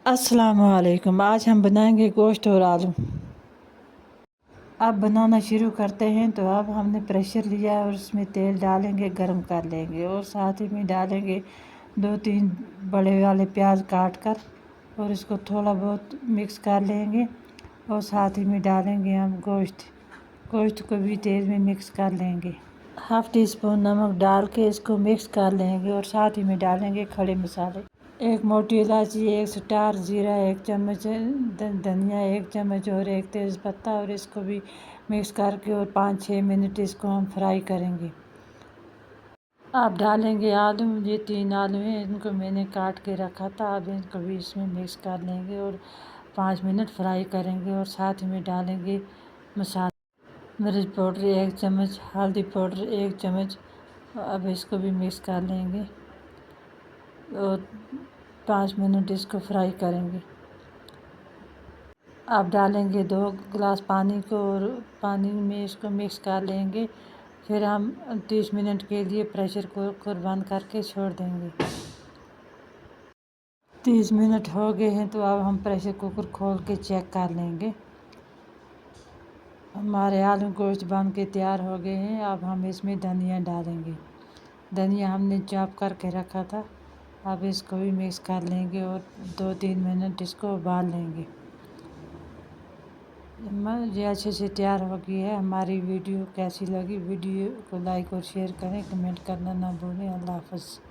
अस्सलामुअलैकुम। आज हम बनाएंगे गोश्त और आलू। अब बनाना शुरू करते हैं। तो अब हमने प्रेशर लिया है और उसमें तेल डालेंगे, गरम कर लेंगे और साथ ही में डालेंगे 2-3 बड़े वाले प्याज काट कर और इसको थोड़ा बहुत मिक्स कर लेंगे और साथ ही में डालेंगे हम गोश्त को भी तेल में मिक्स कर लेंगे। हाफ़ टी स्पून नमक डाल के इसको मिक्स कर लेंगे और साथ ही में डालेंगे खड़े मसाले, 1 मोटी इलायची, 1 स्टार जीरा, 1 चम्मच धनिया, 1 चम्मच और 1 तेज़पत्ता और इसको भी मिक्स करके और 5-6 मिनट इसको हम फ्राई करेंगे। अब डालेंगे आलू। ये 3 आलू हैं, इनको मैंने काट के रखा था। अब इनको भी इसमें मिक्स कर लेंगे और 5 मिनट फ्राई करेंगे और साथ में डालेंगे मसाला, मिर्च पाउडर 1 चम्मच, हल्दी पाउडर 1 चम्मच। अब इसको भी मिक्स कर लेंगे और 5 मिनट इसको फ्राई करेंगे। अब डालेंगे 2 गिलास पानी को और पानी में इसको मिक्स कर लेंगे। फिर हम 30 मिनट के लिए प्रेशर कुकर बंद करके छोड़ देंगे। 30 मिनट हो गए हैं तो अब हम प्रेशर कुकर खोल के चेक कर लेंगे। हमारे आलू गोश्त बन के तैयार हो गए हैं। अब हम इसमें धनिया डालेंगे। धनिया हमने चॉप करके रखा था। अब इसको भी मिक्स कर लेंगे और 2-3 मिनट इसको उबाल लेंगे। ये अच्छे से तैयार हो गई है। हमारी वीडियो कैसी लगी? वीडियो को लाइक और शेयर करें, कमेंट करना ना भूलें। अल्लाह हाफ़िज़।